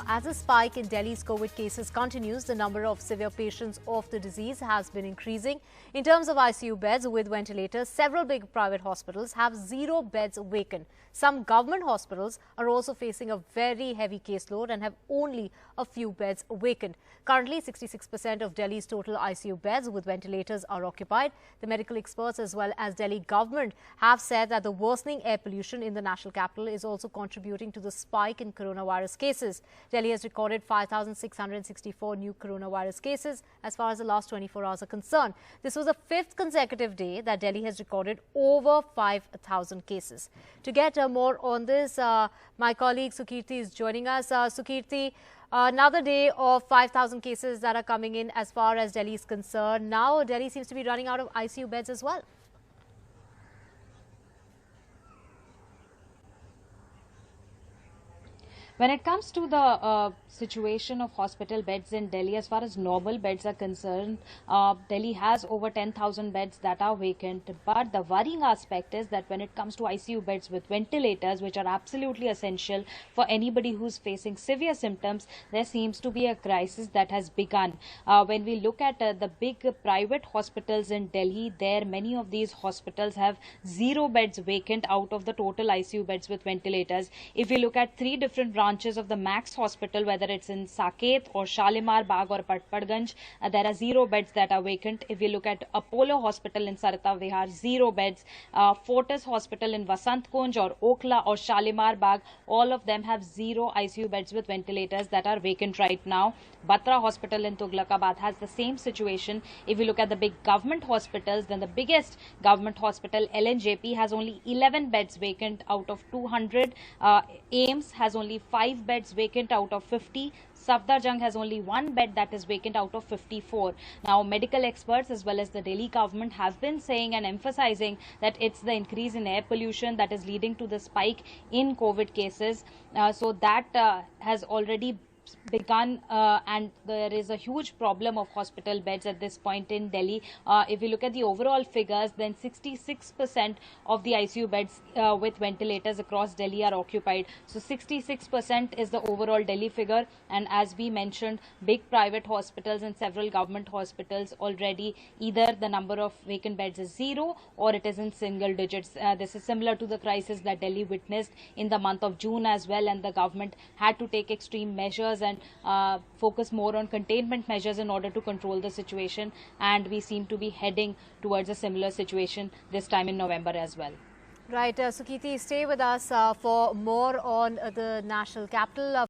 As a spike in Delhi's COVID cases continues, the number of severe patients of the disease has been increasing. In terms of ICU beds with ventilators, several big private hospitals have 0 beds vacant. Some government hospitals are also facing a very heavy caseload and have only a few beds vacant. Currently, 66% of Delhi's total ICU beds with ventilators are occupied. The medical experts as well as Delhi government have said that the worsening air pollution in the national capital is also contributing to the spike in coronavirus cases. Delhi has recorded 5,664 new coronavirus cases as far as the last 24 hours are concerned. This was the 5th consecutive day that Delhi has recorded over 5,000 cases. To get more on this, my colleague Sukirti is joining us. Sukirti, another day of 5,000 cases that are coming in as far as Delhi is concerned. Now Delhi seems to be running out of ICU beds as well. When it comes to the situation of hospital beds in Delhi, as far as normal beds are concerned, Delhi has over 10,000 beds that are vacant. But the worrying aspect is that when it comes to ICU beds with ventilators, which are absolutely essential for anybody who's facing severe symptoms, there seems to be a crisis that has begun. When we look at the big private hospitals in Delhi, many of these hospitals have 0 beds vacant out of the total ICU beds with ventilators. If we look at 3 different branches of the Max Hospital, whether it's in Saket or Shalimar Bagh or Patparganj, there are 0 beds that are vacant. If we look at Apollo Hospital in Sarita Vihar, 0 beds. Fortis Hospital in Vasant Kunj or Okhla or Shalimar Bagh, all of them have 0 ICU beds with ventilators that are vacant right now. Batra Hospital in Tughlakabad has the same situation. If we look at the big government hospitals, then the biggest government hospital, LNJP, has only 11 beds vacant out of 200. AIMS has only 5 beds vacant out of 50. Safdarjung has only 1 bed that is vacant out of 54. Now, medical experts as well as the Delhi government have been saying and emphasizing that it's the increase in air pollution that is leading to the spike in COVID cases. So that has already begun and there is a huge problem of hospital beds at this point in Delhi. If we look at the overall figures, then 66% of the ICU beds with ventilators across Delhi are occupied. So 66% is the overall Delhi figure, and as we mentioned, big private hospitals and several government hospitals already either the number of vacant beds is 0 or it is in single digits. This is similar to the crisis that Delhi witnessed in the month of June as well, and the government had to take extreme measures and focus more on containment measures in order to control the situation, and we seem to be heading towards a similar situation this time in November as well. Right, Sukirti, stay with us for more on the national capital.